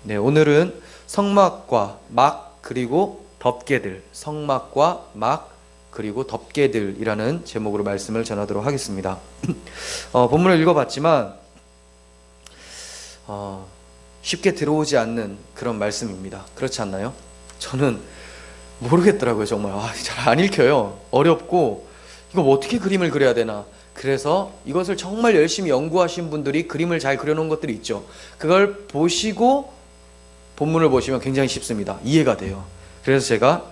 네, 오늘은 성막과 막 그리고 덮개들, 성막과 막 그리고 덮개들이라는 제목으로 말씀을 전하도록 하겠습니다. 본문을 읽어봤지만 쉽게 들어오지 않는 그런 말씀입니다. 그렇지 않나요? 저는 모르겠더라고요. 정말 잘 안 읽혀요. 어렵고 이거 뭐 어떻게 그림을 그려야 되나. 그래서 이것을 정말 열심히 연구하신 분들이 그림을 잘 그려놓은 것들이 있죠. 그걸 보시고 본문을 보시면 굉장히 쉽습니다. 이해가 돼요. 그래서 제가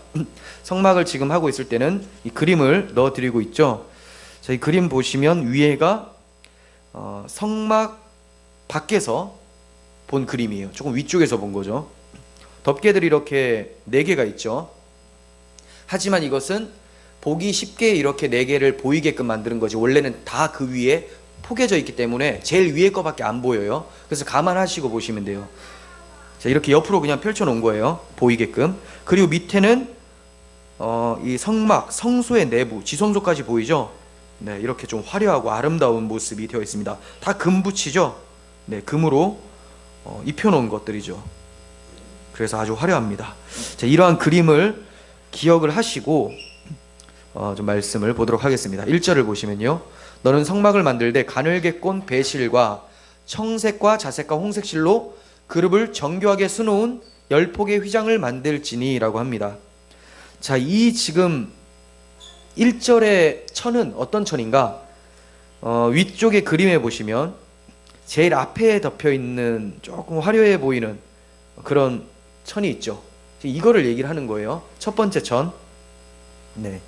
성막을 지금 하고 있을 때는 이 그림을 넣어드리고 있죠. 자, 이 그림 보시면 위에가 성막 밖에서 본 그림이에요. 조금 위쪽에서 본 거죠. 덮개들이 이렇게 4개가 있죠. 하지만 이것은 보기 쉽게 이렇게 4개를 보이게끔 만드는 거지, 원래는 다 그 위에 포개져 있기 때문에 제일 위에 거밖에 안 보여요. 그래서 감안하시고 보시면 돼요. 자, 이렇게 옆으로 그냥 펼쳐 놓은 거예요. 보이게끔. 그리고 밑에는 이 성막, 성소의 내부, 지성소까지 보이죠? 네, 이렇게 좀 화려하고 아름다운 모습이 되어 있습니다. 다 금붙이죠? 네, 금으로 입혀 놓은 것들이죠. 그래서 아주 화려합니다. 자, 이러한 그림을 기억을 하시고 좀 말씀을 보도록 하겠습니다. 1절을 보시면요, 너는 성막을 만들되 가늘게 꼰 배실과 청색과 자색과 홍색실로 그룹을 정교하게 수놓은 10폭의 휘장을 만들지니 라고 합니다. 자, 이 지금 1절의 천은 어떤 천인가? 위쪽의 그림에 보시면 제일 앞에 덮여 있는 조금 화려해 보이는 그런 천이 있죠. 이거를 얘기를 하는 거예요. 첫 번째 천. 네.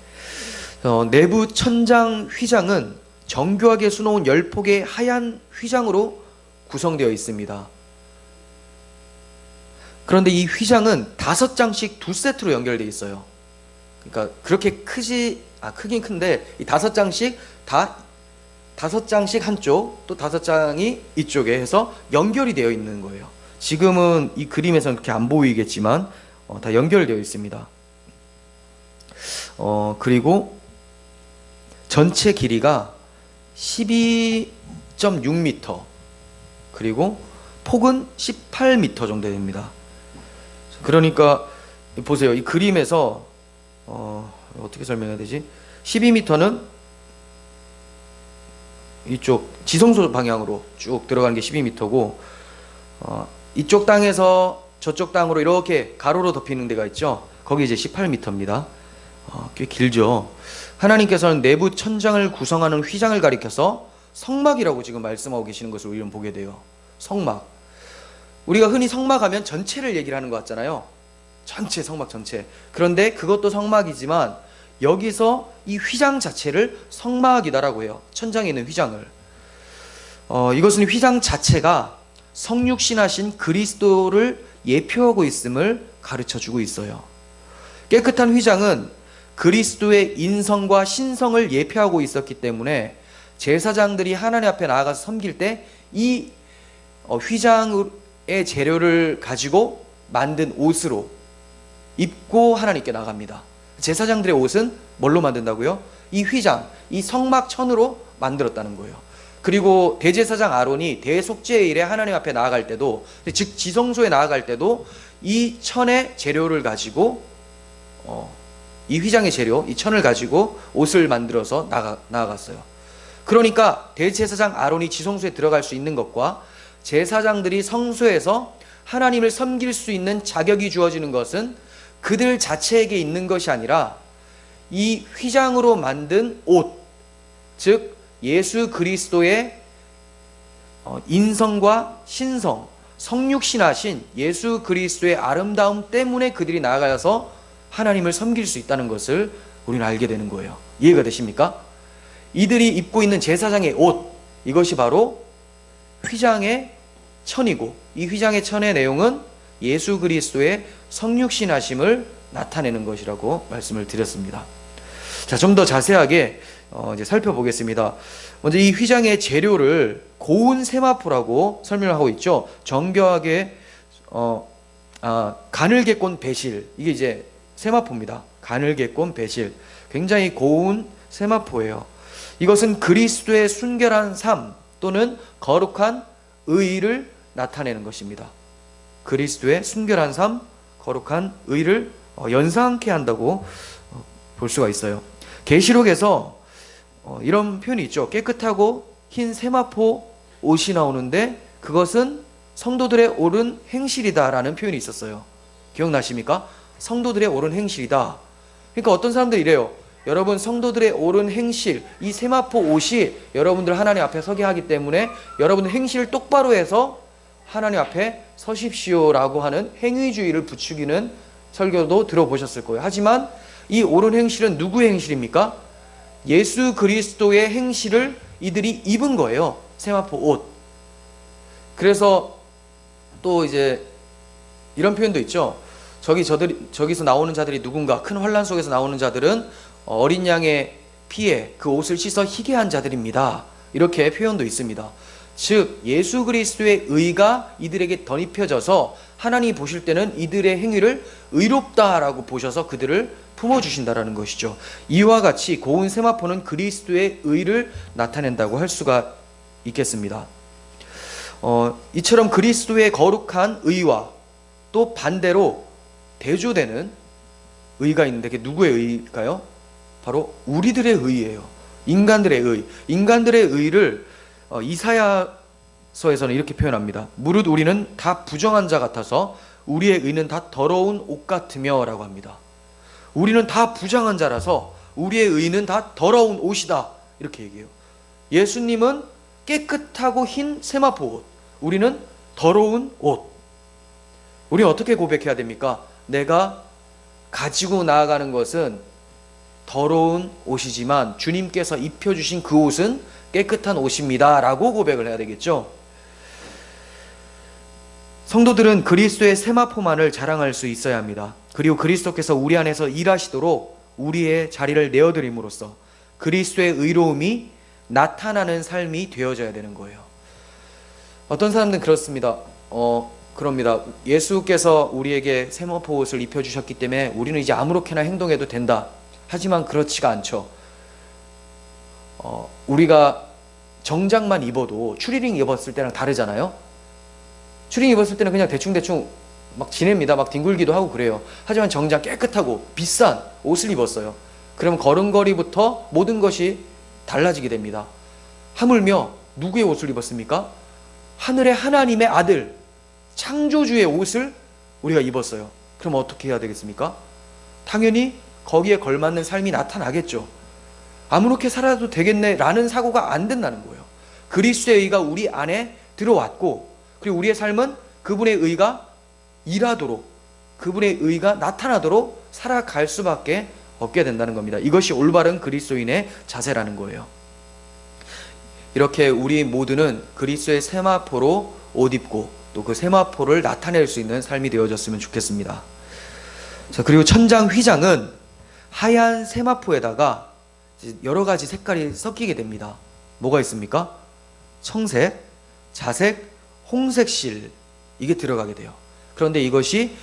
내부 천장 휘장은 정교하게 수놓은 10폭의 하얀 휘장으로 구성되어 있습니다. 그런데 이 휘장은 5장씩 2세트로 연결되어 있어요. 그러니까 그렇게 크긴 큰데 이 5장씩 다 5장씩 한쪽, 또 5장이 이쪽에 해서 연결이 되어 있는 거예요. 지금은 이 그림에서는 그렇게 안 보이겠지만 다 연결되어 있습니다. 그리고 전체 길이가 12.6m, 그리고 폭은 18m 정도 됩니다. 그러니까 보세요. 이 그림에서 어떻게 설명해야 되지? 12m는 이쪽 지성소 방향으로 쭉 들어가는 게 12m고, 이쪽 땅에서 저쪽 땅으로 이렇게 가로로 덮이는 데가 있죠. 거기 이제 18m입니다. 꽤 길죠. 하나님께서는 내부 천장을 구성하는 휘장을 가리켜서 성막이라고 지금 말씀하고 계시는 것을 우리는 보게 돼요. 성막. 우리가 흔히 성막하면 전체를 얘기를 하는 것 같잖아요. 전체, 성막 전체. 그런데 그것도 성막이지만 여기서 이 휘장 자체를 성막이다라고 해요. 천장에 있는 휘장을. 이것은 휘장 자체가 성육신하신 그리스도를 예표하고 있음을 가르쳐주고 있어요. 깨끗한 휘장은 그리스도의 인성과 신성을 예표하고 있었기 때문에 제사장들이 하나님 앞에 나아가서 섬길 때 이 휘장의 재료를 가지고 만든 옷으로 입고 하나님께 나갑니다. 제사장들의 옷은 뭘로 만든다고요? 이 휘장, 이 성막천으로 만들었다는 거예요. 그리고 대제사장 아론이 대속죄의 일에 하나님 앞에 나아갈 때도, 즉 지성소에 나아갈 때도 이 천의 재료를 가지고 이 휘장의 재료, 이 천을 가지고 옷을 만들어서 나아갔어요. 그러니까 대제사장 아론이 지성소에 들어갈 수 있는 것과 제사장들이 성소에서 하나님을 섬길 수 있는 자격이 주어지는 것은 그들 자체에게 있는 것이 아니라 이 휘장으로 만든 옷, 즉 예수 그리스도의 인성과 신성, 성육신하신 예수 그리스도의 아름다움 때문에 그들이 나아가서 하나님을 섬길 수 있다는 것을 우리는 알게 되는 거예요. 이해가 되십니까? 이들이 입고 있는 제사장의 옷, 이것이 바로 휘장의 천이고, 이 휘장의 천의 내용은 예수 그리스도의 성육신하심을 나타내는 것이라고 말씀을 드렸습니다. 자, 좀 더 자세하게 이제 살펴보겠습니다. 먼저 이 휘장의 재료를 고운 세마포라고 설명을 하고 있죠. 정교하게 가늘게 꼰 배실, 이게 이제 세마포입니다. 가늘게 꼰 배실, 굉장히 고운 세마포예요. 이것은 그리스도의 순결한 삶 또는 거룩한 의의를 나타내는 것입니다. 그리스도의 순결한 삶, 거룩한 의를 연상케 한다고 볼 수가 있어요. 계시록에서 이런 표현이 있죠. 깨끗하고 흰 세마포 옷이 나오는데 그것은 성도들의 옳은 행실이다라는 표현이 있었어요. 기억나십니까? 성도들의 옳은 행실이다. 그러니까 어떤 사람들이 이래요. 여러분, 성도들의 옳은 행실, 이 세마포 옷이 여러분들 하나님 앞에 서게 하기 때문에 여러분들 행실을 똑바로 해서 하나님 앞에 서십시오라고 하는 행위주의를 부추기는 설교도 들어보셨을 거예요. 하지만 이 옳은 행실은 누구의 행실입니까? 예수 그리스도의 행실을 이들이 입은 거예요. 세마포 옷. 그래서 또 이제 이런 표현도 있죠. 저기서 나오는 자들이 누군가, 큰 환란 속에서 나오는 자들은 어린 양의 피에 그 옷을 씻어 희게 한 자들입니다. 이렇게 표현도 있습니다. 즉 예수 그리스도의 의가 이들에게 덧입혀져서 하나님이 보실 때는 이들의 행위를 의롭다라고 보셔서 그들을 품어주신다라는 것이죠. 이와 같이 고운 세마포는 그리스도의 의를 나타낸다고 할 수가 있겠습니다. 이처럼 그리스도의 거룩한 의와 또 반대로 대조되는 의가 있는데 그게 누구의 의일까요? 바로 우리들의 의예요. 인간들의 의. 인간들의 의를 이사야서에서는 이렇게 표현합니다. 무릇 우리는 다 부정한 자 같아서 우리의 의는 다 더러운 옷 같으며 라고 합니다. 우리는 다 부정한 자라서 우리의 의는 다 더러운 옷이다. 이렇게 얘기해요. 예수님은 깨끗하고 흰 세마포 옷. 우리는 더러운 옷. 우리는 어떻게 고백해야 됩니까? 내가 가지고 나아가는 것은 더러운 옷이지만 주님께서 입혀주신 그 옷은 깨끗한 옷입니다 라고 고백을 해야 되겠죠. 성도들은 그리스도의 세마포만을 자랑할 수 있어야 합니다. 그리고 그리스도께서 우리 안에서 일하시도록 우리의 자리를 내어드림으로써 그리스도의 의로움이 나타나는 삶이 되어져야 되는 거예요. 어떤 사람들은 그렇습니다. 그럽니다. 예수께서 우리에게 세마포 옷을 입혀주셨기 때문에 우리는 이제 아무렇게나 행동해도 된다. 하지만 그렇지가 않죠. 우리가 정장만 입어도 추리닝 입었을 때랑 다르잖아요. 추리닝 입었을 때는 그냥 대충대충 막 지냅니다. 막 뒹굴기도 하고 그래요. 하지만 정장 깨끗하고 비싼 옷을 입었어요. 그러면 걸음걸이부터 모든 것이 달라지게 됩니다. 하물며 누구의 옷을 입었습니까? 하늘의 하나님의 아들 창조주의 옷을 우리가 입었어요. 그럼 어떻게 해야 되겠습니까? 당연히 거기에 걸맞는 삶이 나타나겠죠. 아무렇게 살아도 되겠네 라는 사고가 안 된다는 거예요. 그리스도의 의가 우리 안에 들어왔고 그리고 우리의 삶은 그분의 의가 일하도록 그분의 의가 나타나도록 살아갈 수밖에 없게 된다는 겁니다. 이것이 올바른 그리스도인의 자세라는 거예요. 이렇게 우리 모두는 그리스도의 세마포로 옷 입고 또 그 세마포를 나타낼 수 있는 삶이 되어졌으면 좋겠습니다. 자, 그리고 천장 휘장은 하얀 세마포에다가 여러 가지 색깔이 섞이게 됩니다. 뭐가 있습니까? 청색, 자색, 홍색 이게 들어가게 돼요. 그런데 이것이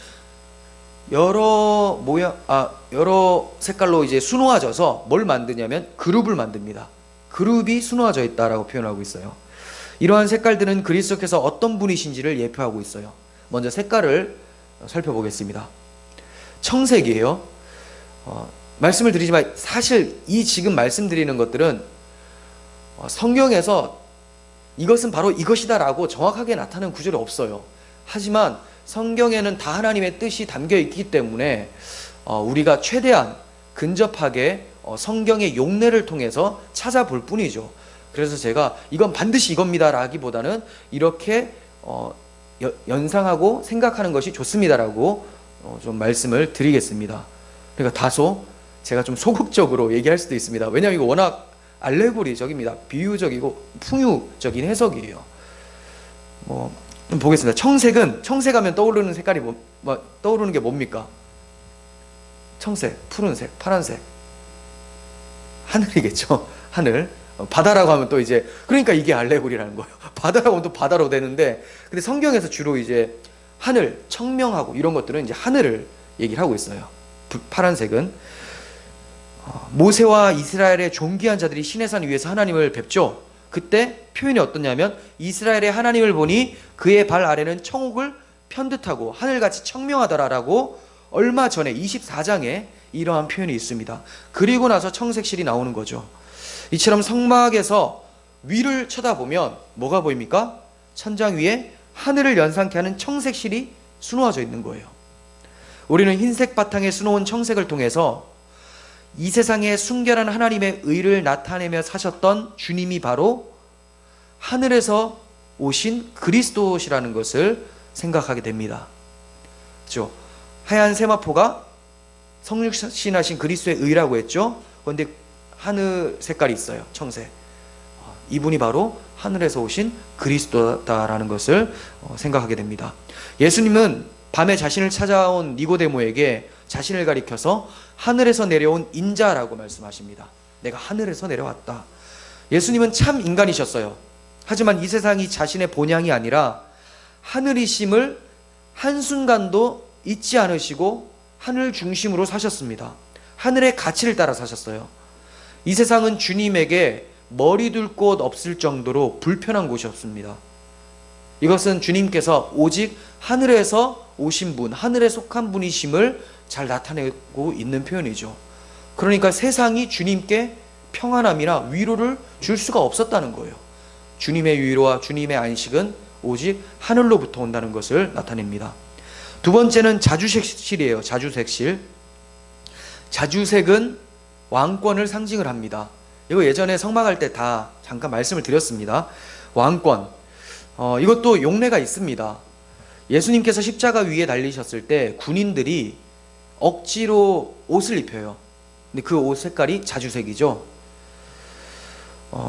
여러 색깔로 이제 수놓아져서 뭘 만드냐면 그룹을 만듭니다. 그룹이 수놓아져 있다라고 표현하고 있어요. 이러한 색깔들은 그리스도께서 어떤 분이신지를 예표하고 있어요. 먼저 색깔을 살펴보겠습니다. 청색이에요. 말씀을 드리지만 사실 이 지금 말씀드리는 것들은 성경에서 이것은 바로 이것이다 라고 정확하게 나타나는 구절이 없어요. 하지만 성경에는 다 하나님의 뜻이 담겨 있기 때문에 우리가 최대한 근접하게 성경의 용례를 통해서 찾아볼 뿐이죠. 그래서 제가 이건 반드시 이겁니다 라기보다는 이렇게 연상하고 생각하는 것이 좋습니다라고 좀 말씀을 드리겠습니다. 그러니까 다소 제가 좀 소극적으로 얘기할 수도 있습니다. 왜냐하면 이거 워낙 알레고리적입니다. 비유적이고 풍유적인 해석이에요. 좀 보겠습니다. 청색하면 떠오르는 색깔이 떠오르는 게 뭡니까? 청색, 푸른색, 파란색, 하늘이겠죠. 하늘. 바다라고 하면 또 이제 그러니까 이게 알레고리라는 거예요. 바다라고 하면 또 바다로 되는데 근데 성경에서 주로 이제 하늘, 청명하고 이런 것들은 이제 하늘을 얘기를 하고 있어요. 파란색은 모세와 이스라엘의 존귀한 자들이 시내산 위에서 하나님을 뵙죠. 그때 표현이 어떠냐면 이스라엘의 하나님을 보니 그의 발 아래는 청옥을 편듯하고 하늘같이 청명하더라라고 얼마 전에 24장에 이러한 표현이 있습니다. 그리고 나서 청색실이 나오는 거죠. 이처럼 성막에서 위를 쳐다보면 뭐가 보입니까? 천장 위에 하늘을 연상케 하는 청색실이 수놓아져 있는 거예요. 우리는 흰색 바탕에 수놓은 청색을 통해서 이 세상에 순결한 하나님의 의를 나타내며 사셨던 주님이 바로 하늘에서 오신 그리스도시라는 것을 생각하게 됩니다. 그렇죠? 하얀 세마포가 성육신하신 그리스도의 의라고 했죠. 그런데 하늘 색깔이 있어요. 청색. 이분이 바로 하늘에서 오신 그리스도다라는 것을 생각하게 됩니다. 예수님은 밤에 자신을 찾아온 니고데모에게 자신을 가리켜서 하늘에서 내려온 인자라고 말씀하십니다. 내가 하늘에서 내려왔다. 예수님은 참 인간이셨어요. 하지만 이 세상이 자신의 본향이 아니라 하늘이심을 한순간도 잊지 않으시고 하늘 중심으로 사셨습니다. 하늘의 가치를 따라 사셨어요. 이 세상은 주님에게 머리 둘 곳 없을 정도로 불편한 곳이 없습니다. 이것은 주님께서 오직 하늘에서 오신 분, 하늘에 속한 분이심을 잘 나타내고 있는 표현이죠. 그러니까 세상이 주님께 평안함이나 위로를 줄 수가 없었다는 거예요. 주님의 위로와 주님의 안식은 오직 하늘로부터 온다는 것을 나타냅니다. 두 번째는 자주색실이에요. 자주색실. 자주색은 왕권을 상징을 합니다. 이거 예전에 성막할 때 다 잠깐 말씀을 드렸습니다. 왕권. 이것도 용례가 있습니다. 예수님께서 십자가 위에 달리셨을 때 군인들이 억지로 옷을 입혀요. 근데 그 옷 색깔이 자주색이죠.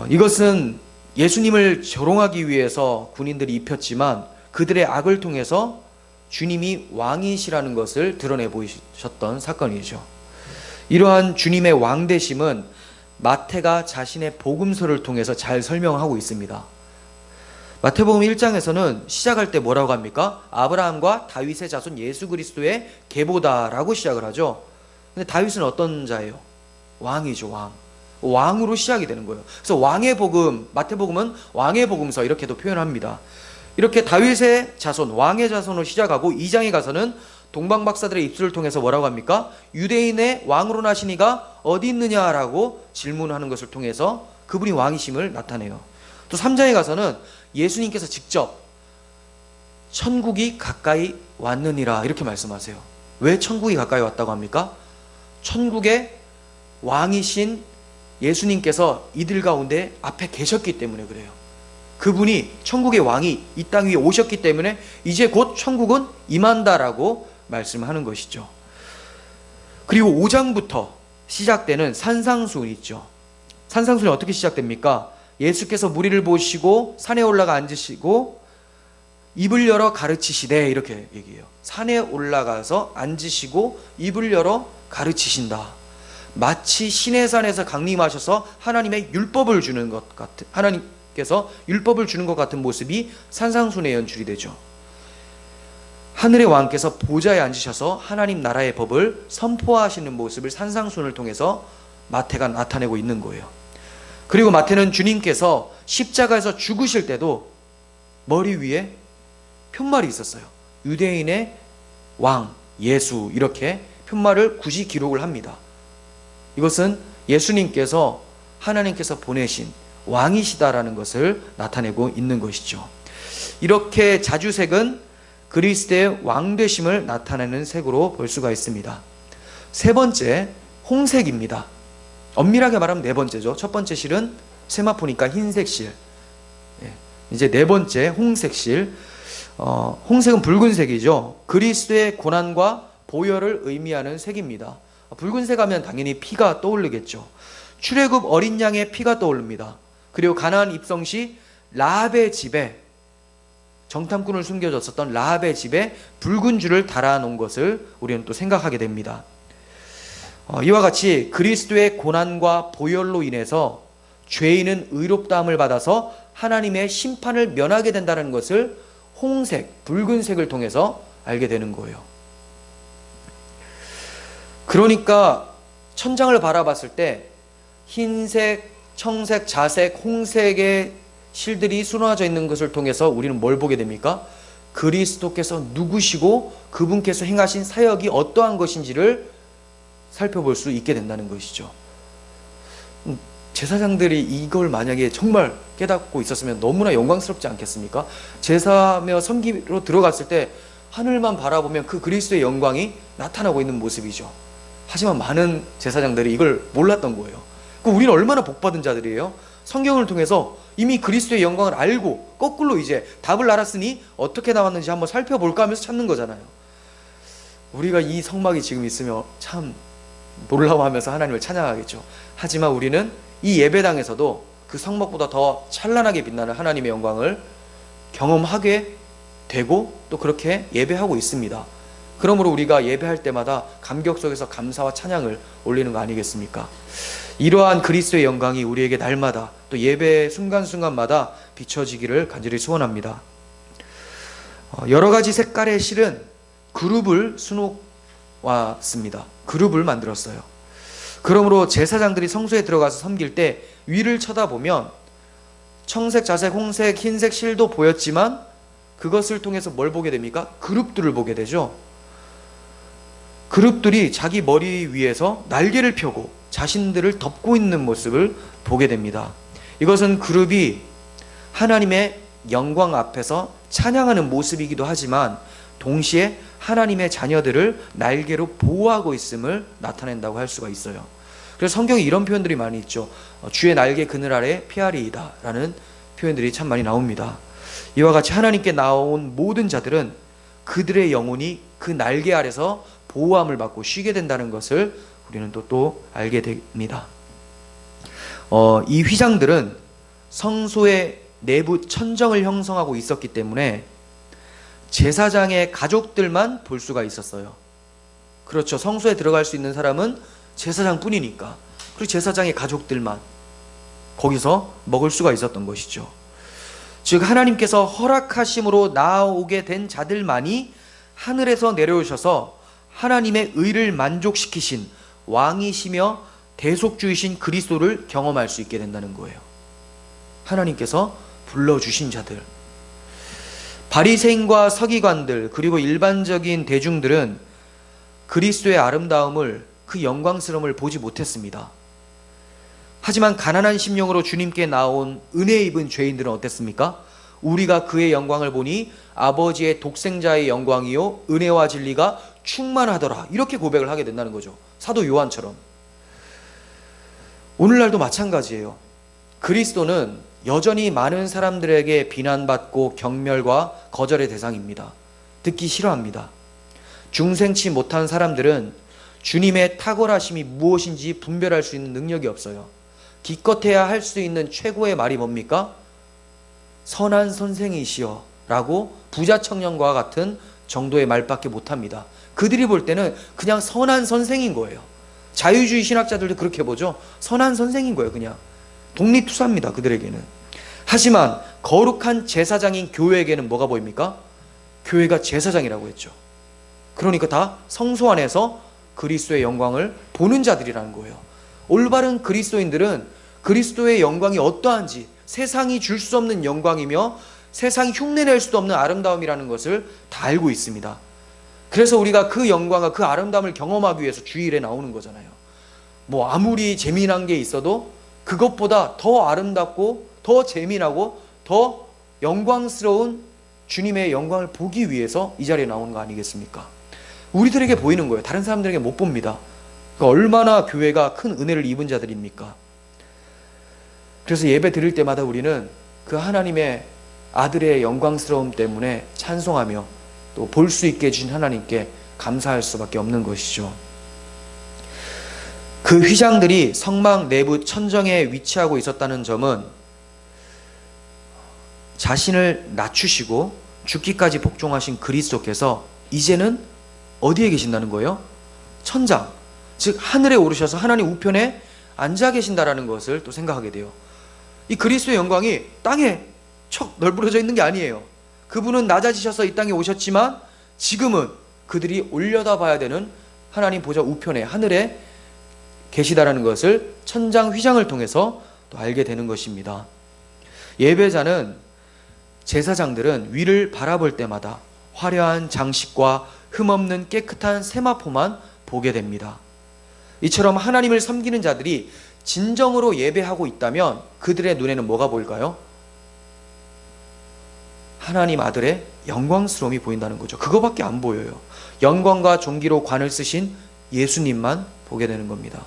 이것은 예수님을 조롱하기 위해서 군인들이 입혔지만 그들의 악을 통해서 주님이 왕이시라는 것을 드러내 보이셨던 사건이죠. 이러한 주님의 왕되심은 마태가 자신의 복음서를 통해서 잘 설명하고 있습니다. 마태복음 1장에서는 시작할 때 뭐라고 합니까? 아브라함과 다윗의 자손 예수 그리스도의 계보다라고 시작을 하죠. 근데 다윗은 어떤 자예요? 왕이죠, 왕. 왕으로 시작이 되는 거예요. 그래서 왕의 복음, 마태복음은 왕의 복음서 이렇게도 표현합니다. 이렇게 다윗의 자손, 왕의 자손으로 시작하고 2장에 가서는 동방박사들의 입술을 통해서 뭐라고 합니까? 유대인의 왕으로 나신 이가 어디 있느냐라고 질문하는 것을 통해서 그분이 왕이심을 나타내요. 또 3장에 가서는 예수님께서 직접 천국이 가까이 왔느니라 이렇게 말씀하세요. 왜 천국이 가까이 왔다고 합니까? 천국의 왕이신 예수님께서 이들 가운데 앞에 계셨기 때문에 그래요. 그분이 천국의 왕이 이 땅 위에 오셨기 때문에 이제 곧 천국은 임한다라고 말씀하는 것이죠. 그리고 5장부터 시작되는 산상수훈이 있죠. 산상수훈이 어떻게 시작됩니까? 예수께서 무리를 보시고 산에 올라가 앉으시고 입을 열어 가르치시되 이렇게 얘기해요. 산에 올라가서 앉으시고 입을 열어 가르치신다. 마치 시내산에서 강림하셔서 하나님의 율법을 주는 것 같은, 하나님께서 율법을 주는 것 같은 모습이 산상수훈의 연출이 되죠. 하늘의 왕께서 보좌에 앉으셔서 하나님 나라의 법을 선포하시는 모습을 산상수훈을 통해서 마태가 나타내고 있는 거예요. 그리고 마태는 주님께서 십자가에서 죽으실 때도 머리 위에 편말이 있었어요. 유대인의 왕, 예수 이렇게 편말을 굳이 기록을 합니다. 이것은 예수님께서 하나님께서 보내신 왕이시다라는 것을 나타내고 있는 것이죠. 이렇게 자주색은 그리스도의 왕되심을 나타내는 색으로 볼 수가 있습니다. 세 번째, 홍색입니다. 엄밀하게 말하면 네 번째죠. 첫 번째 실은 세마포니까 흰색 실. 이제 네 번째 홍색실. 홍색은 붉은색이죠. 그리스도의 고난과 보혈을 의미하는 색입니다. 붉은색 하면 당연히 피가 떠오르겠죠. 출애굽 어린 양의 피가 떠오릅니다. 그리고 가나안 입성 시 라합의 집에 정탐꾼을 숨겨줬었던 라합의 집에 붉은 줄을 달아놓은 것을 우리는 또 생각하게 됩니다. 이와 같이 그리스도의 고난과 보혈로 인해서 죄인은 의롭다함을 받아서 하나님의 심판을 면하게 된다는 것을 홍색, 붉은색을 통해서 알게 되는 거예요. 그러니까 천장을 바라봤을 때 흰색, 청색, 자색, 홍색의 실들이 수놓아져 있는 것을 통해서 우리는 뭘 보게 됩니까? 그리스도께서 누구시고 그분께서 행하신 사역이 어떠한 것인지를 살펴볼 수 있게 된다는 것이죠. 제사장들이 이걸 만약에 정말 깨닫고 있었으면 너무나 영광스럽지 않겠습니까? 제사며 섬기로 들어갔을 때 하늘만 바라보면 그 그리스도의 영광이 나타나고 있는 모습이죠. 하지만 많은 제사장들이 이걸 몰랐던 거예요. 우리는 얼마나 복받은 자들이에요? 성경을 통해서 이미 그리스도의 영광을 알고 거꾸로 이제 답을 알았으니 어떻게 나왔는지 한번 살펴볼까 하면서 찾는 거잖아요. 우리가 이 성막이 지금 있으면 참 놀라워하면서 하나님을 찬양하겠죠. 하지만 우리는 이 예배당에서도 그 성막보다 더 찬란하게 빛나는 하나님의 영광을 경험하게 되고 또 그렇게 예배하고 있습니다. 그러므로 우리가 예배할 때마다 감격 속에서 감사와 찬양을 올리는 거 아니겠습니까? 이러한 그리스도의 영광이 우리에게 날마다 또 예배 순간순간마다 비춰지기를 간절히 소원합니다. 여러 가지 색깔의 실은 그룹을 수놓았습니다. 그룹을 만들었어요. 그러므로 제사장들이 성소에 들어가서 섬길 때 위를 쳐다보면 청색, 자색, 홍색, 흰색 실도 보였지만 그것을 통해서 뭘 보게 됩니까? 그룹들을 보게 되죠. 그룹들이 자기 머리 위에서 날개를 펴고 자신들을 덮고 있는 모습을 보게 됩니다. 이것은 그룹이 하나님의 영광 앞에서 찬양하는 모습이기도 하지만 동시에 하나님의 자녀들을 날개로 보호하고 있음을 나타낸다고 할 수가 있어요. 그래서 성경에 이런 표현들이 많이 있죠. 주의 날개 그늘 아래 피하리이다 라는 표현들이 참 많이 나옵니다. 이와 같이 하나님께 나온 모든 자들은 그들의 영혼이 그 날개 아래서 보호함을 받고 쉬게 된다는 것을 우리는 또 알게 됩니다. 이 휘장들은 성소의 내부 천정을 형성하고 있었기 때문에 제사장의 가족들만 볼 수가 있었어요. 그렇죠. 성소에 들어갈 수 있는 사람은 제사장뿐이니까. 그리고 제사장의 가족들만 거기서 먹을 수가 있었던 것이죠. 즉 하나님께서 허락하심으로 나아오게 된 자들만이 하늘에서 내려오셔서 하나님의 의를 만족시키신 왕이시며 대속주이신 그리스도를 경험할 수 있게 된다는 거예요. 하나님께서 불러주신 자들. 바리새인과 서기관들 그리고 일반적인 대중들은 그리스도의 아름다움을 그 영광스러움을 보지 못했습니다. 하지만 가난한 심령으로 주님께 나온 은혜 입은 죄인들은 어땠습니까? 우리가 그의 영광을 보니 아버지의 독생자의 영광이요 은혜와 진리가 충만하더라 이렇게 고백을 하게 된다는 거죠. 사도 요한처럼. 오늘날도 마찬가지예요. 그리스도는 여전히 많은 사람들에게 비난받고 경멸과 거절의 대상입니다. 듣기 싫어합니다. 중생치 못한 사람들은 주님의 탁월하심이 무엇인지 분별할 수 있는 능력이 없어요. 기껏해야 할 수 있는 최고의 말이 뭡니까? 선한 선생이시여 라고 부자 청년과 같은 정도의 말밖에 못합니다. 그들이 볼 때는 그냥 선한 선생인 거예요. 자유주의 신학자들도 그렇게 보죠. 선한 선생인 거예요. 그냥 독립투사입니다. 그들에게는. 하지만 거룩한 제사장인 교회에게는 뭐가 보입니까? 교회가 제사장이라고 했죠. 그러니까 다 성소 안에서 그리스도의 영광을 보는 자들이라는 거예요. 올바른 그리스도인들은 그리스도의 영광이 어떠한지, 세상이 줄 수 없는 영광이며 세상이 흉내낼 수도 없는 아름다움이라는 것을 다 알고 있습니다. 그래서 우리가 그 영광과 그 아름다움을 경험하기 위해서 주일에 나오는 거잖아요. 뭐 아무리 재미난 게 있어도 그것보다 더 아름답고 더 재미나고 더 영광스러운 주님의 영광을 보기 위해서 이 자리에 나오는 거 아니겠습니까? 우리들에게 보이는 거예요. 다른 사람들에게 못 봅니다. 그러니까 얼마나 교회가 큰 은혜를 입은 자들입니까? 그래서 예배 드릴 때마다 우리는 그 하나님의 아들의 영광스러움 때문에 찬송하며 또 볼 수 있게 해주신 하나님께 감사할 수밖에 없는 것이죠. 그 휘장들이 성막 내부 천정에 위치하고 있었다는 점은 자신을 낮추시고 죽기까지 복종하신 그리스도께서 이제는 어디에 계신다는 거예요? 천장, 즉 하늘에 오르셔서 하나님 우편에 앉아 계신다라는 것을 또 생각하게 돼요. 이 그리스도의 영광이 땅에 척 널브러져 있는 게 아니에요. 그분은 낮아지셔서 이 땅에 오셨지만 지금은 그들이 올려다봐야 되는 하나님 보좌 우편에 하늘에 계시다라는 것을 천장 휘장을 통해서 또 알게 되는 것입니다. 예배자는 제사장들은 위를 바라볼 때마다 화려한 장식과 흠없는 깨끗한 세마포만 보게 됩니다. 이처럼 하나님을 섬기는 자들이 진정으로 예배하고 있다면 그들의 눈에는 뭐가 보일까요? 하나님 아들의 영광스러움이 보인다는 거죠. 그거밖에 안 보여요. 영광과 존귀로 관을 쓰신 예수님만 보게 되는 겁니다.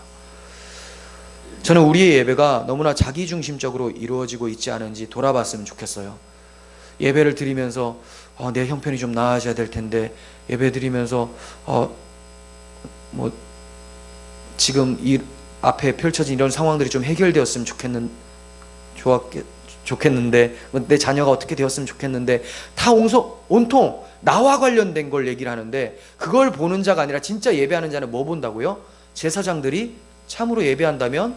저는 우리의 예배가 너무나 자기중심적으로 이루어지고 있지 않은지 돌아봤으면 좋겠어요. 예배를 드리면서 내 형편이 좀 나아져야 될 텐데, 예배 드리면서 지금 이 앞에 펼쳐진 이런 상황들이 좀 해결되었으면 좋겠는데, 내 자녀가 어떻게 되었으면 좋겠는데, 다 온통 나와 관련된 걸 얘기를 하는데, 그걸 보는 자가 아니라 진짜 예배하는 자는 뭐 본다고요? 제사장들이 참으로 예배한다면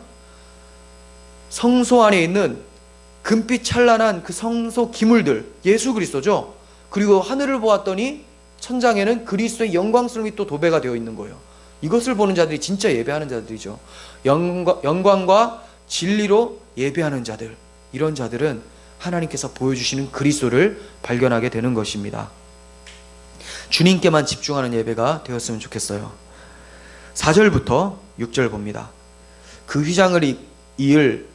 성소 안에 있는 금빛 찬란한 그 성소 기물들, 예수 그리스도죠. 그리고 하늘을 보았더니 천장에는 그리스도의 영광스러움이 또 도배가 되어 있는 거예요. 이것을 보는 자들이 진짜 예배하는 자들이죠. 영광과 진리로 예배하는 자들, 이런 자들은 하나님께서 보여주시는 그리스도를 발견하게 되는 것입니다. 주님께만 집중하는 예배가 되었으면 좋겠어요. 4절부터 6절 봅니다. 그 휘장을 이을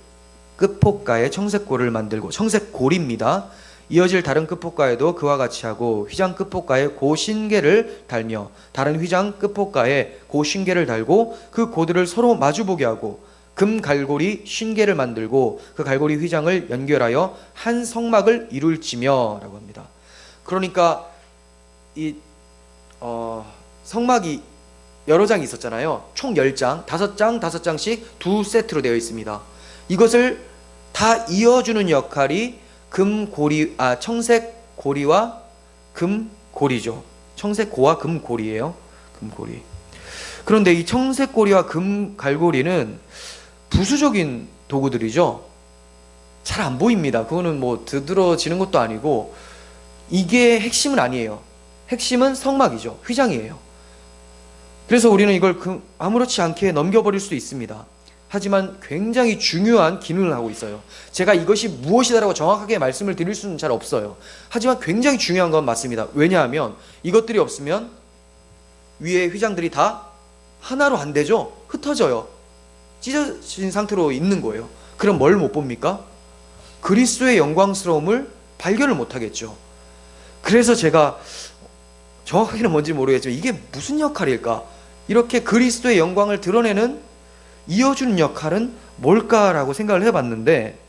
끝포가에 청색고리를 만들고, 청색고리입니다. 이어질 다른 끝포가에도 그와 같이 하고, 휘장 끝포가에 고신계를 달며 다른 휘장 끝포가에 고신계를 달고 그 고들을 서로 마주보게 하고, 금 갈고리 신계를 만들고 그 갈고리 휘장을 연결하여 한 성막을 이룰지며 라고 합니다. 그러니까 이 성막이 여러 장이 있었잖아요. 총 10장, 5장씩 두 세트로 되어 있습니다. 이것을 다 이어주는 역할이 청색고리와 금고리죠. 청색고와 금고리예요. 금고리. 그런데 이 청색고리와 금갈고리는 부수적인 도구들이죠. 잘 안 보입니다. 그거는 드러지는 것도 아니고, 이게 핵심은 아니에요. 핵심은 성막이죠. 휘장이에요. 그래서 우리는 이걸 아무렇지 않게 넘겨버릴 수 있습니다. 하지만 굉장히 중요한 기능을 하고 있어요. 제가 이것이 무엇이다라고 정확하게 말씀을 드릴 수는 잘 없어요. 하지만 굉장히 중요한 건 맞습니다. 왜냐하면 이것들이 없으면 위에 휘장들이 다 하나로 안 되죠. 흩어져요. 찢어진 상태로 있는 거예요. 그럼 뭘 못 봅니까? 그리스도의 영광스러움을 발견을 못 하겠죠. 그래서 제가 정확하게는 뭔지 모르겠지만 이게 무슨 역할일까? 이렇게 그리스도의 영광을 드러내는, 이어주는 역할은 뭘까라고 생각을 해봤는데,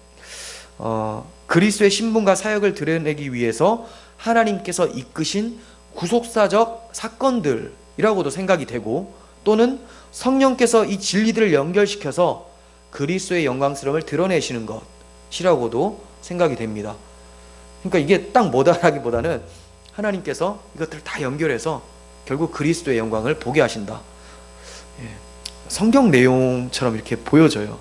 그리스도의 신분과 사역을 드러내기 위해서 하나님께서 이끄신 구속사적 사건들이라고도 생각이 되고, 또는 성령께서 이 진리들을 연결시켜서 그리스도의 영광스러움을 드러내시는 것이라고도 생각이 됩니다. 그러니까 이게 딱 뭐다라기보다는 하나님께서 이것들을 다 연결해서 결국 그리스도의 영광을 보게 하신다. 성경 내용처럼 이렇게 보여져요.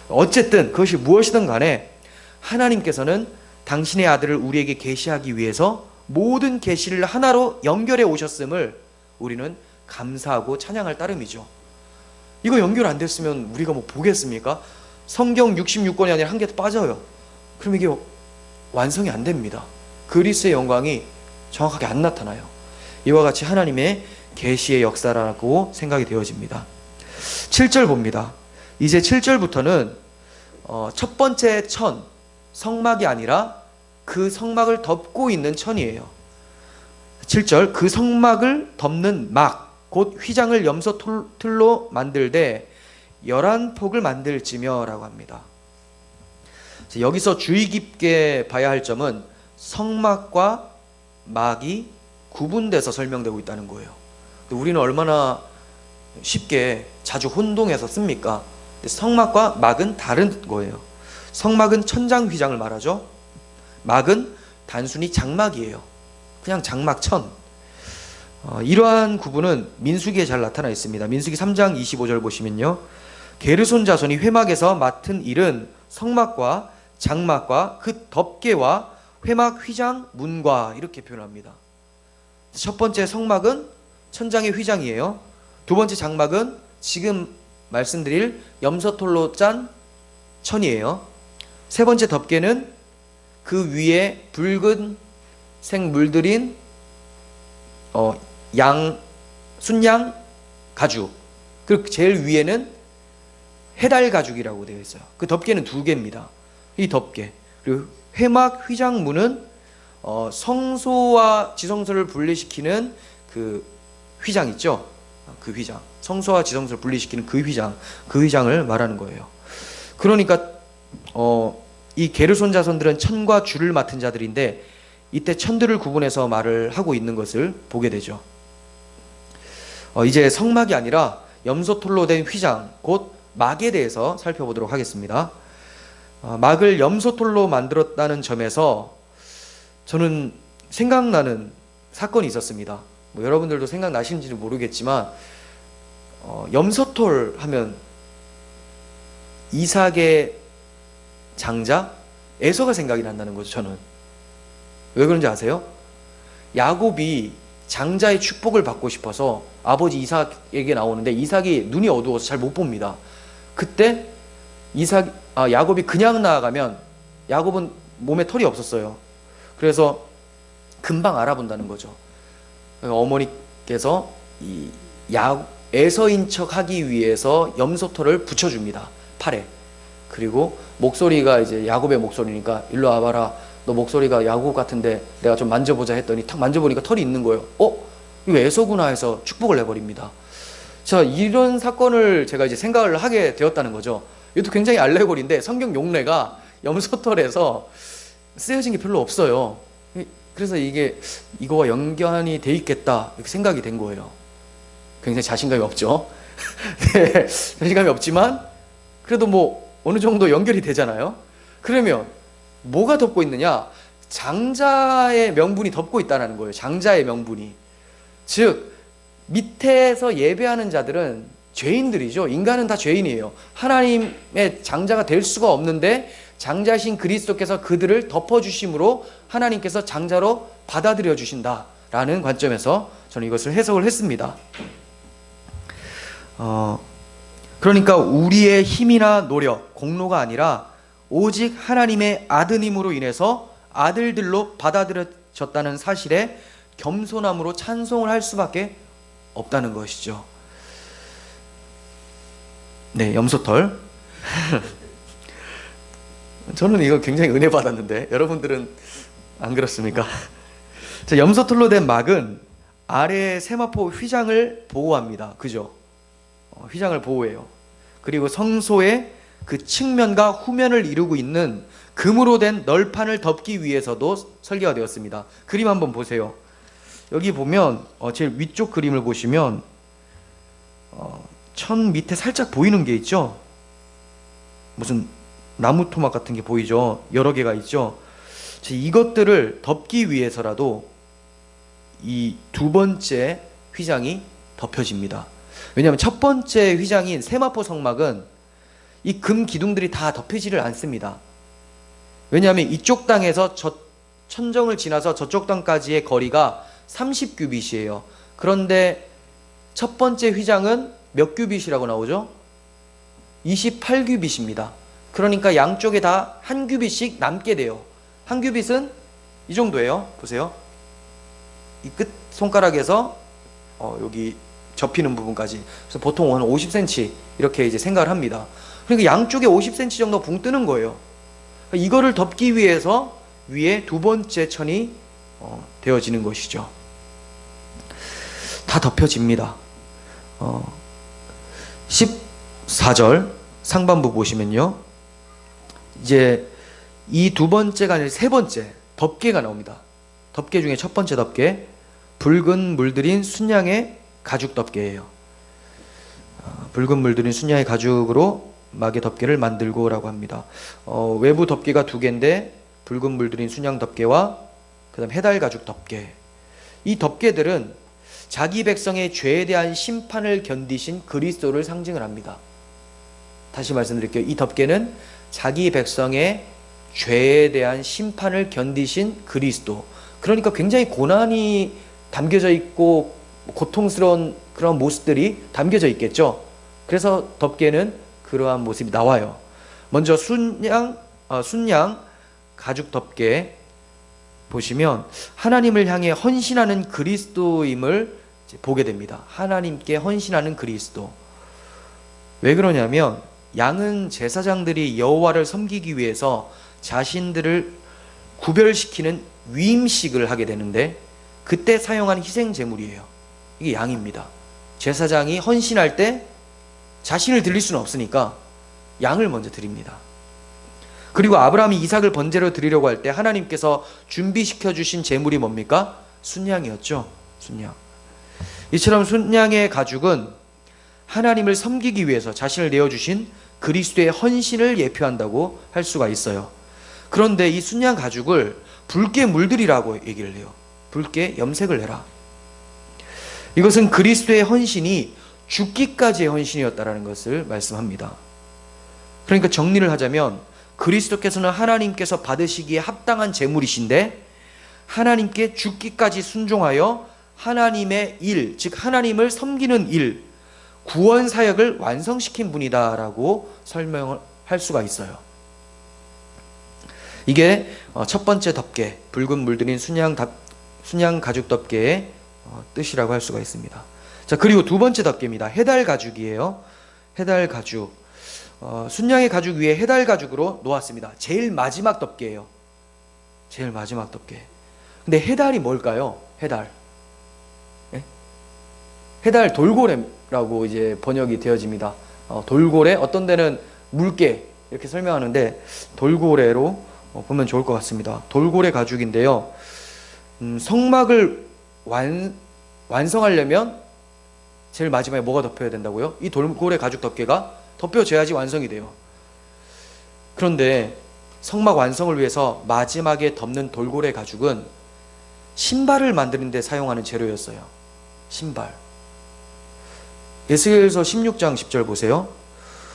어쨌든 그것이 무엇이든 간에 하나님께서는 당신의 아들을 우리에게 계시하기 위해서 모든 계시를 하나로 연결해 오셨음을 우리는 감사하고 찬양할 따름이죠. 이거 연결 안 됐으면 우리가 보겠습니까? 성경 66권이 아니라 한 개 빠져요. 그럼 이게 완성이 안 됩니다. 그리스도의 영광이 정확하게 안 나타나요. 이와 같이 하나님의 계시의 역사라고 생각이 되어집니다. 7절 봅니다. 이제 7절부터는 첫 번째 천, 성막이 아니라 그 성막을 덮고 있는 천이에요. 7절, 그 성막을 덮는 막, 곧 휘장을 염소 틀로 만들되 11폭을 만들지며 라고 합니다. 여기서 주의 깊게 봐야 할 점은 성막과 막이 구분돼서 설명되고 있다는 거예요. 우리는 얼마나 쉽게 자주 혼동해서 씁니까? 성막과 막은 다른 거예요. 성막은 천장 휘장을 말하죠. 막은 단순히 장막이에요. 그냥 장막천. 이러한 구분은 민수기에 잘 나타나 있습니다. 민수기 3장 25절 보시면요, 게르손 자손이 회막에서 맡은 일은 성막과 장막과 그 덮개와 회막 휘장 문과 이렇게 표현합니다. 첫 번째 성막은 천장의 휘장이에요. 두 번째 장막은 지금 말씀드릴 염소털로 짠 천이에요. 세 번째 덮개는 그 위에 붉은색 물들인 순양 가죽, 그리고 제일 위에는 해달 가죽이라고 되어 있어요. 그 덮개는 두 개입니다. 이 덮개. 그리고 회막 휘장문은 성소와 지성소를 분리시키는 그 휘장 있죠? 그 휘장. 성소와 지성소를 분리시키는 그 휘장을 말하는 거예요. 그러니까 이 게르손 자손들은 천과 주를 맡은 자들인데 이때 천들을 구분해서 말을 하고 있는 것을 보게 되죠. 이제 성막이 아니라 염소털로 된 휘장, 곧 막에 대해서 살펴보도록 하겠습니다. 막을 염소털로 만들었다는 점에서 저는 생각나는 사건이 있었습니다. 뭐 여러분들도 생각나시는지는 모르겠지만 염소털 하면 이삭의 장자 에서가 생각이 난다는 거죠. 저는 왜 그런지 아세요? 야곱이 장자의 축복을 받고 싶어서 아버지 이삭에게 나오는데 이삭이 눈이 어두워서 잘 못 봅니다. 그때 야곱이 그냥 나아가면 야곱은 몸에 털이 없었어요. 그래서 금방 알아본다는 거죠. 어머니께서 에서인 척 하기 위해서 염소털을 붙여줍니다. 팔에. 그리고 목소리가 이제 야곱의 목소리니까 일로 와봐라. 너 목소리가 야곱 같은데 내가 좀 만져보자 했더니 탁 만져보니까 털이 있는 거예요. 이거 에서구나 해서 축복을 내버립니다. 자, 이런 사건을 제가 이제 생각을 하게 되었다는 거죠. 이것도 굉장히 알레고리인데 성경 용례가 염소털에서 쓰여진 게 별로 없어요. 그래서 이거와 연관이 돼 있겠다 이렇게 생각이 된 거예요. 굉장히 자신감이 없죠. 네, 자신감이 없지만 그래도 뭐 어느 정도 연결이 되잖아요. 그러면 뭐가 덮고 있느냐? 장자의 명분이 덮고 있다는 거예요. 장자의 명분이. 즉 밑에서 예배하는 자들은 죄인들이죠. 인간은 다 죄인이에요. 하나님의 장자가 될 수가 없는데 장자신 그리스도께서 그들을 덮어주심으로 하나님께서 장자로 받아들여 주신다라는 관점에서 저는 이것을 해석을 했습니다. 그러니까 우리의 힘이나 노력, 공로가 아니라 오직 하나님의 아드님으로 인해서 아들들로 받아들여졌다는 사실에 겸손함으로 찬송을 할 수밖에 없다는 것이죠. 네, 염소털. 저는 이거 굉장히 은혜 받았는데 여러분들은 안 그렇습니까? 자, 염소털로 된 막은 아래의 세마포 휘장을 보호합니다. 그죠? 휘장을 보호해요. 그리고 성소의 그 측면과 후면을 이루고 있는 금으로 된 널판을 덮기 위해서도 설계가 되었습니다. 그림 한번 보세요. 여기 보면 제일 위쪽 그림을 보시면 천 밑에 살짝 보이는 게 있죠. 무슨 나무 토막 같은 게 보이죠. 여러 개가 있죠. 이것들을 덮기 위해서라도 이 두 번째 휘장이 덮여집니다. 왜냐하면 첫 번째 휘장인 세마포 성막은 이 금 기둥들이 다 덮이지를 않습니다. 왜냐하면 이쪽 땅에서 저 천정을 지나서 저쪽 땅까지의 거리가 30규빗이에요. 그런데 첫 번째 휘장은 몇 규빗이라고 나오죠? 28규빗입니다. 그러니까 양쪽에 다 한 규빗씩 남게 돼요. 한 규빗은 이 정도예요. 보세요. 이 끝 손가락에서 여기 접히는 부분까지. 그래서 보통 한 50cm 이렇게 이제 생각을 합니다. 그러니까 양쪽에 50cm 정도 붕 뜨는 거예요. 이거를 덮기 위해서 위에 두 번째 천이 되어지는 것이죠. 다 덮여집니다. 14절 상반부 보시면요. 이제 이 두 번째가 아니라 세 번째 덮개가 나옵니다. 덮개 중에 첫 번째 덮개, 붉은 물들인 순양의 가죽 덮개예요. 붉은 물들인 순양의 가죽으로 막의 덮개를 만들고라고 합니다. 외부 덮개가 두 개인데 붉은 물들인 순양 덮개와 그다음 해달 가죽 덮개. 이 덮개들은 자기 백성의 죄에 대한 심판을 견디신 그리스도를 상징을 합니다. 다시 말씀드릴게요. 이 덮개는 자기 백성의 죄에 대한 심판을 견디신 그리스도. 그러니까 굉장히 고난이 담겨져 있고 고통스러운 그런 모습들이 담겨져 있겠죠. 그래서 덮개는 그러한 모습이 나와요. 먼저 순양 가죽 덮개, 보시면 하나님을 향해 헌신하는 그리스도임을 보게 됩니다. 하나님께 헌신하는 그리스도. 왜 그러냐면 양은 제사장들이 여호와를 섬기기 위해서 자신들을 구별시키는 위임식을 하게 되는데 그때 사용한 희생 제물이에요. 이게 양입니다. 제사장이 헌신할 때 자신을 드릴 수는 없으니까 양을 먼저 드립니다. 그리고 아브라함이 이삭을 번제로 드리려고 할 때 하나님께서 준비시켜 주신 제물이 뭡니까? 순양이었죠. 순양. 이처럼 순양의 가죽은 하나님을 섬기기 위해서 자신을 내어주신 그리스도의 헌신을 예표한다고 할 수가 있어요. 그런데 이 순양 가죽을 붉게 물들이라고 얘기를 해요. 붉게 염색을 해라. 이것은 그리스도의 헌신이 죽기까지의 헌신이었다라는 것을 말씀합니다. 그러니까 정리를 하자면 그리스도께서는 하나님께서 받으시기에 합당한 제물이신데 하나님께 죽기까지 순종하여 하나님의 일, 즉 하나님을 섬기는 일, 구원 사역을 완성시킨 분이다라고 설명을 할 수가 있어요. 이게 첫 번째 덮개, 붉은 물들인 순양 가죽 덮개의 뜻이라고 할 수가 있습니다. 자, 그리고 두 번째 덮개입니다. 해달 가죽이에요. 해달 가죽. 순양의 가죽 위에 해달 가죽으로 놓았습니다. 제일 마지막 덮개예요. 제일 마지막 덮개. 근데 해달이 뭘까요? 해달. 예? 해달 돌고래라고 이제 번역이 되어집니다. 돌고래, 어떤 데는 물개 이렇게 설명하는데 돌고래로 보면 좋을 것 같습니다. 돌고래 가죽인데요. 성막을 완성하려면 제일 마지막에 뭐가 덮여야 된다고요? 이 돌고래 가죽 덮개가 덮여져야지 완성이 돼요. 그런데 성막 완성을 위해서 마지막에 덮는 돌고래 가죽은 신발을 만드는 데 사용하는 재료였어요. 신발. 에스겔서 16장 10절 보세요.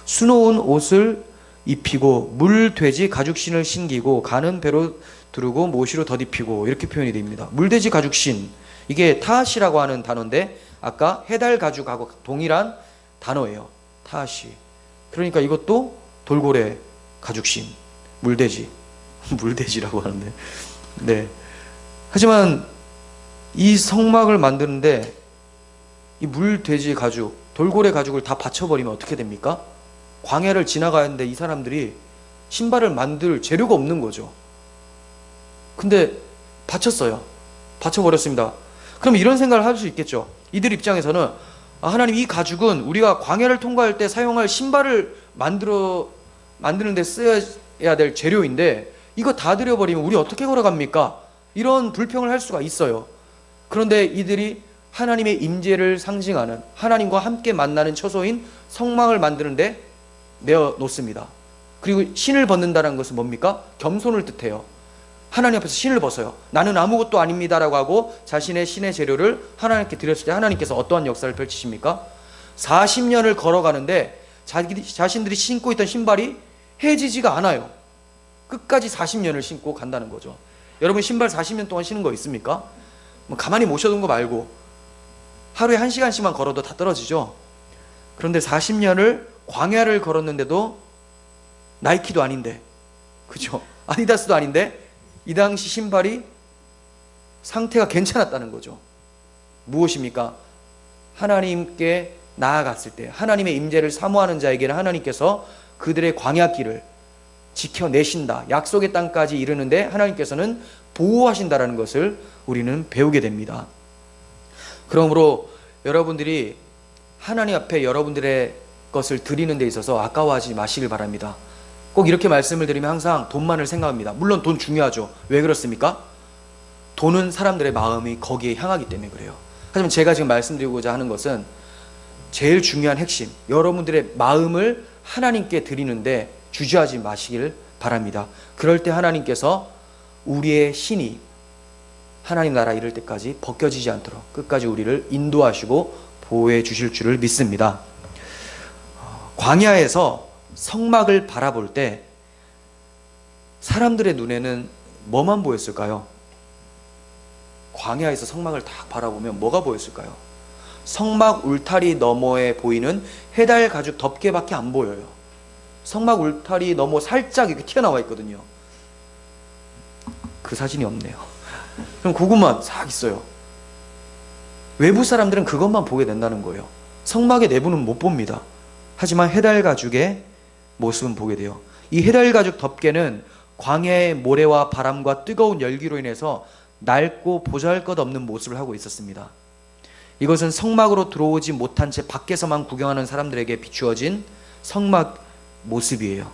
수놓은 옷을 입히고 물돼지 가죽신을 신기고 가는 배로 두르고 모시로 덧입히고 이렇게 표현이 됩니다. 물돼지 가죽신, 이게 타하시라고 하는 단어인데 아까 해달 가죽하고 동일한 단어예요. 타하시. 그러니까 이것도 돌고래 가죽신, 물돼지 물돼지라고 하는데 네. 하지만 이 성막을 만드는데 이 물돼지 가죽, 돌고래 가죽을 다 받쳐버리면 어떻게 됩니까? 광야를 지나가는데 이 사람들이 신발을 만들 재료가 없는 거죠. 근데 받쳤어요. 받쳐버렸습니다. 그럼 이런 생각을 할 수 있겠죠. 이들 입장에서는 하나님, 이 가죽은 우리가 광야를 통과할 때 사용할 신발을 만드는 데 써야 될 재료인데 이거 다 들여버리면 우리 어떻게 걸어갑니까? 이런 불평을 할 수가 있어요. 그런데 이들이 하나님의 임재를 상징하는, 하나님과 함께 만나는 처소인 성막을 만드는데 내어놓습니다. 그리고 신을 벗는다는 것은 뭡니까? 겸손을 뜻해요. 하나님 앞에서 신을 벗어요. 나는 아무것도 아닙니다라고 하고 자신의 신의 재료를 하나님께 드렸을 때 하나님께서 어떠한 역사를 펼치십니까? 40년을 걸어가는데 자신들이 신고 있던 신발이 해지지가 않아요. 끝까지 40년을 신고 간다는 거죠. 여러분, 신발 40년 동안 신은 거 있습니까? 뭐 가만히 모셔둔 거 말고 하루에 1시간씩만 걸어도 다 떨어지죠. 그런데 40년을 광야를 걸었는데도 나이키도 아닌데, 그죠? 아디다스도 아닌데 이 당시 신발이 상태가 괜찮았다는 거죠. 무엇입니까? 하나님께 나아갔을 때 하나님의 임재를 사모하는 자에게는 하나님께서 그들의 광야길을 지켜내신다. 약속의 땅까지 이르는데 하나님께서는 보호하신다라는 것을 우리는 배우게 됩니다. 그러므로 여러분들이 하나님 앞에 여러분들의 것을 드리는 데 있어서 아까워하지 마시길 바랍니다. 꼭 이렇게 말씀을 드리면 항상 돈만을 생각합니다. 물론 돈 중요하죠. 왜 그렇습니까? 돈은 사람들의 마음이 거기에 향하기 때문에 그래요. 하지만 제가 지금 말씀드리고자 하는 것은 제일 중요한 핵심, 여러분들의 마음을 하나님께 드리는데 주저하지 마시길 바랍니다. 그럴 때 하나님께서 우리의 신이 하나님 나라 이를 때까지 벗겨지지 않도록 끝까지 우리를 인도하시고 보호해 주실 줄을 믿습니다. 광야에서 성막을 바라볼 때 사람들의 눈에는 뭐만 보였을까요? 광야에서 성막을 다 바라보면 뭐가 보였을까요? 성막 울타리 너머에 보이는 해달 가죽 덮개밖에 안 보여요. 성막 울타리 너머 살짝 이렇게 튀어나와 있거든요. 그 사진이 없네요. 그럼 그것만 싹 있어요. 외부 사람들은 그것만 보게 된다는 거예요. 성막의 내부는 못 봅니다. 하지만 해달 가죽의 모습은 보게 돼요. 이 해달 가죽 덮개는 광야의 모래와 바람과 뜨거운 열기로 인해서 낡고 보잘것없는 모습을 하고 있었습니다. 이것은 성막으로 들어오지 못한 채 밖에서만 구경하는 사람들에게 비추어진 성막 모습이에요.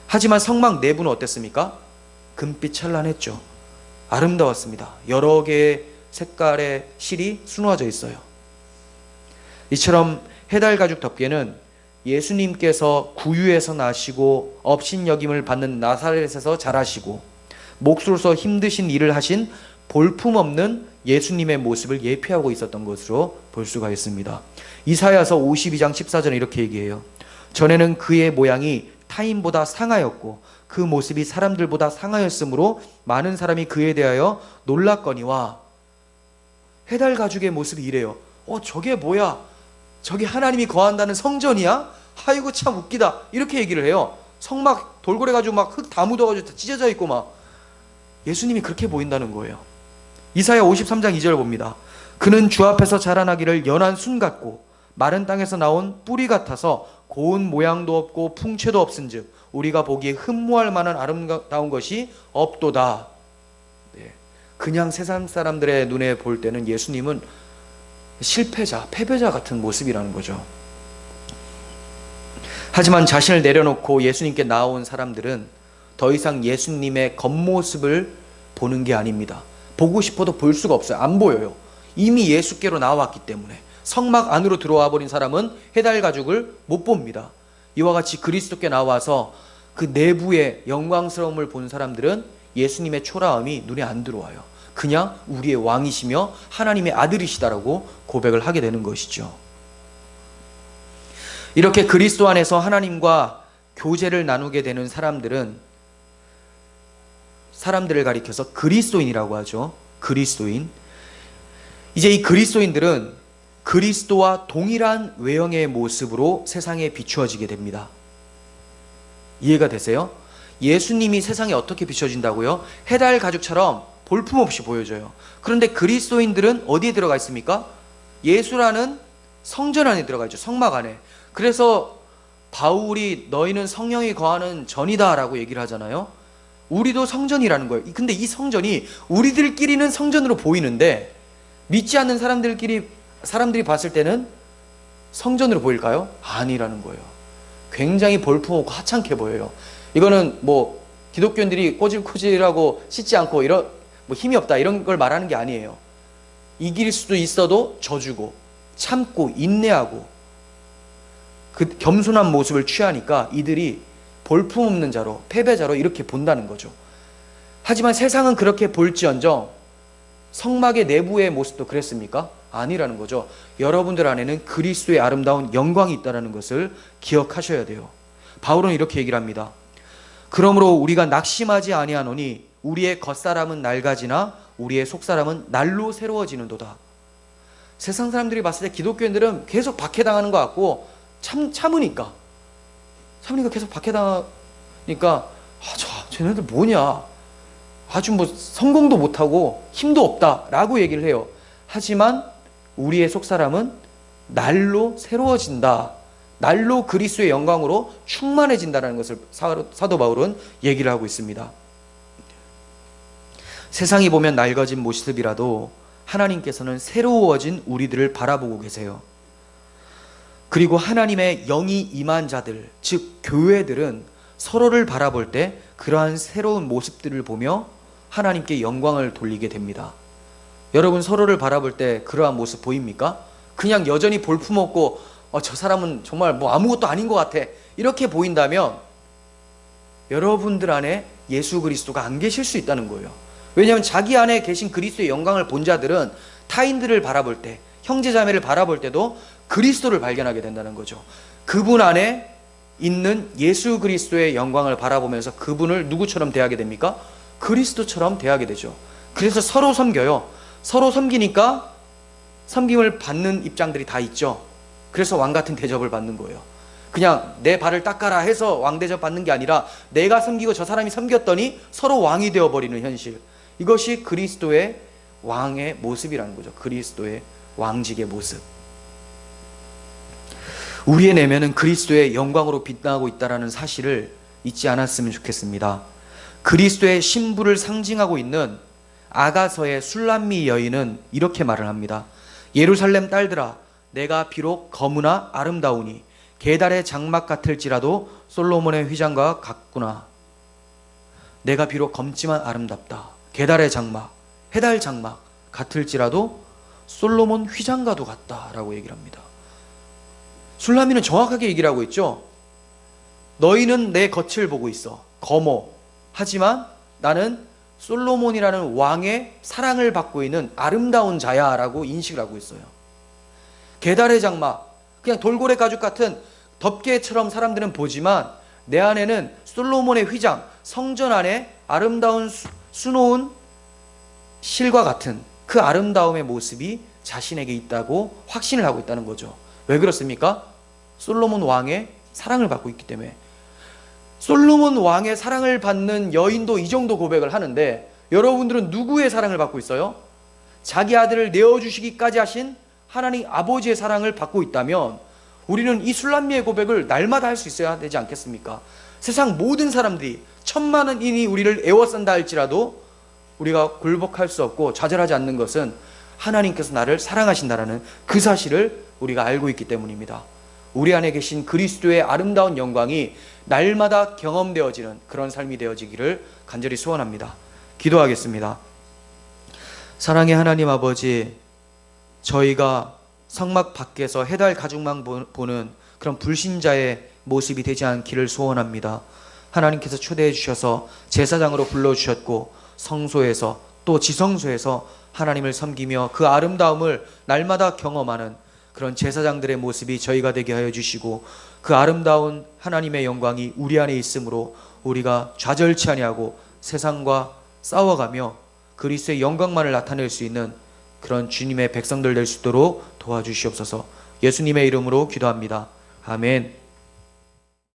하지만 성막 내부는 어땠습니까? 금빛 찬란했죠. 아름다웠습니다. 여러 개의 색깔의 실이 수놓아져 있어요. 이처럼 해달 가죽 덮개는 예수님께서 구유에서 나시고 업신여김을 받는 나사렛에서 자라시고 몫으로서 힘드신 일을 하신 볼품없는 예수님의 모습을 예표하고 있었던 것으로 볼 수가 있습니다. 이사야서 52장 14절에 이렇게 얘기해요. 전에는 그의 모양이 타인보다 상하였고 그 모습이 사람들보다 상하였으므로 많은 사람이 그에 대하여 놀랐거니와. 해달 가죽의 모습이 이래요. 저게 뭐야? 저게 하나님이 거한다는 성전이야? 아이고 참 웃기다. 이렇게 얘기를 해요. 성막 돌고래 가지고 막 흙 다 묻어가지고 다 찢어져 있고 막. 예수님이 그렇게 보인다는 거예요. 이사야 53장 2절 봅니다. 그는 주 앞에서 자라나기를 연한 순 같고 마른 땅에서 나온 뿌리 같아서 고운 모양도 없고 풍채도 없은즉 우리가 보기에 흠모할 만한 아름다운 것이 없도다. 네. 그냥 세상 사람들의 눈에 볼 때는 예수님은 실패자, 패배자 같은 모습이라는 거죠. 하지만 자신을 내려놓고 예수님께 나온 사람들은 더 이상 예수님의 겉모습을 보는 게 아닙니다. 보고 싶어도 볼 수가 없어요. 안 보여요. 이미 예수께로 나왔기 때문에. 성막 안으로 들어와 버린 사람은 해달 가죽을 못 봅니다. 이와 같이 그리스도께 나와서 그 내부의 영광스러움을 본 사람들은 예수님의 초라함이 눈에 안 들어와요. 그냥 우리의 왕이시며 하나님의 아들이시다라고 고백을 하게 되는 것이죠. 이렇게 그리스도 안에서 하나님과 교제를 나누게 되는 사람들을 가리켜서 그리스도인이라고 하죠. 그리스도인. 이제 이 그리스도인들은 그리스도와 동일한 외형의 모습으로 세상에 비추어지게 됩니다. 이해가 되세요? 예수님이 세상에 어떻게 비춰진다고요? 해달 가죽처럼 볼품없이 보여져요. 그런데 그리스도인들은 어디에 들어가 있습니까? 예수라는 성전 안에 들어가 있죠. 성막 안에. 그래서 바울이 너희는 성령이 거하는 전이다 라고 얘기를 하잖아요. 우리도 성전이라는 거예요. 근데 이 성전이 우리들끼리는 성전으로 보이는데 믿지 않는 사람들이 봤을 때는 성전으로 보일까요? 아니라는 거예요. 굉장히 볼품없고 하찮게 보여요. 이거는 뭐 기독교인들이 꼬질꼬질하고 씻지 않고 힘이 없다 이런 걸 말하는 게 아니에요. 이길 수도 있어도 져주고 참고 인내하고 그 겸손한 모습을 취하니까 이들이 볼품없는 자로 패배자로 이렇게 본다는 거죠. 하지만 세상은 그렇게 볼지언정 성막의 내부의 모습도 그랬습니까? 아니라는 거죠. 여러분들 안에는 그리스도의 아름다운 영광이 있다는 것을 기억하셔야 돼요. 바울은 이렇게 얘기를 합니다. 그러므로 우리가 낙심하지 아니하노니 우리의 겉사람은 낡아지나 우리의 속사람은 날로 새로워지는도다. 세상 사람들이 봤을 때 기독교인들은 계속 박해당하는 것 같고 참으니까 계속 박해당하니까 쟤네들 뭐냐, 아주 뭐 성공도 못하고 힘도 없다라고 얘기를 해요. 하지만 우리의 속사람은 날로 새로워진다, 날로 그리스도의 영광으로 충만해진다는 것을 사도 바울은 얘기를 하고 있습니다. 세상이 보면 낡아진 모습이라도 하나님께서는 새로워진 우리들을 바라보고 계세요. 그리고 하나님의 영이 임한 자들, 즉 교회들은 서로를 바라볼 때 그러한 새로운 모습들을 보며 하나님께 영광을 돌리게 됩니다. 여러분 서로를 바라볼 때 그러한 모습 보입니까? 그냥 여전히 볼품없고 저 사람은 정말 뭐 아무것도 아닌 것 같아 이렇게 보인다면 여러분들 안에 예수 그리스도가 안 계실 수 있다는 거예요. 왜냐하면 자기 안에 계신 그리스도의 영광을 본 자들은 타인들을 바라볼 때, 형제자매를 바라볼 때도 그리스도를 발견하게 된다는 거죠. 그분 안에 있는 예수 그리스도의 영광을 바라보면서 그분을 누구처럼 대하게 됩니까? 그리스도처럼 대하게 되죠. 그래서 서로 섬겨요. 서로 섬기니까 섬김을 받는 입장들이 다 있죠. 그래서 왕 같은 대접을 받는 거예요. 그냥 내 발을 닦아라 해서 왕 대접 받는 게 아니라 내가 섬기고 저 사람이 섬겼더니 서로 왕이 되어버리는 현실. 이것이 그리스도의 왕의 모습이라는 거죠. 그리스도의 왕직의 모습. 우리의 내면은 그리스도의 영광으로 빛나고 있다는 사실을 잊지 않았으면 좋겠습니다. 그리스도의 신부를 상징하고 있는 아가서의 술람미 여인은 이렇게 말을 합니다. 예루살렘 딸들아, 내가 비록 검으나 아름다우니 게달의 장막 같을지라도 솔로몬의 휘장과 같구나. 내가 비록 검지만 아름답다. 게달의 장막, 해달 장막 같을지라도 솔로몬 휘장과도 같다라고 얘기를 합니다. 술람미는 정확하게 얘기를 하고 있죠. 너희는 내 겉을 보고 있어. 검어. 하지만 나는 솔로몬이라는 왕의 사랑을 받고 있는 아름다운 자야 라고 인식을 하고 있어요. 게달의 장막, 그냥 돌고래 가죽 같은 덮개처럼 사람들은 보지만 내 안에는 솔로몬의 휘장, 성전 안에 아름다운 수놓은 실과 같은 그 아름다움의 모습이 자신에게 있다고 확신을 하고 있다는 거죠. 왜 그렇습니까? 솔로몬 왕의 사랑을 받고 있기 때문에. 솔로몬 왕의 사랑을 받는 여인도 이 정도 고백을 하는데, 여러분들은 누구의 사랑을 받고 있어요? 자기 아들을 내어주시기까지 하신 하나님 아버지의 사랑을 받고 있다면 우리는 이 술람미의 고백을 날마다 할 수 있어야 되지 않겠습니까? 세상 모든 사람들이 천만인이 우리를 애워싼다 할지라도 우리가 굴복할 수 없고 좌절하지 않는 것은 하나님께서 나를 사랑하신다라는 그 사실을 우리가 알고 있기 때문입니다. 우리 안에 계신 그리스도의 아름다운 영광이 날마다 경험되어지는 그런 삶이 되어지기를 간절히 소원합니다. 기도하겠습니다. 사랑의 하나님 아버지, 저희가 성막 밖에서 해달 가죽만 보는 그런 불신자의 모습이 되지 않기를 소원합니다. 하나님께서 초대해 주셔서 제사장으로 불러주셨고 성소에서 또 지성소에서 하나님을 섬기며 그 아름다움을 날마다 경험하는 그런 제사장들의 모습이 저희가 되게 하여 주시고, 그 아름다운 하나님의 영광이 우리 안에 있으므로 우리가 좌절치 아니하고 세상과 싸워가며 그리스도의 영광만을 나타낼 수 있는 그런 주님의 백성들 될 수 있도록 도와주시옵소서. 예수님의 이름으로 기도합니다. 아멘.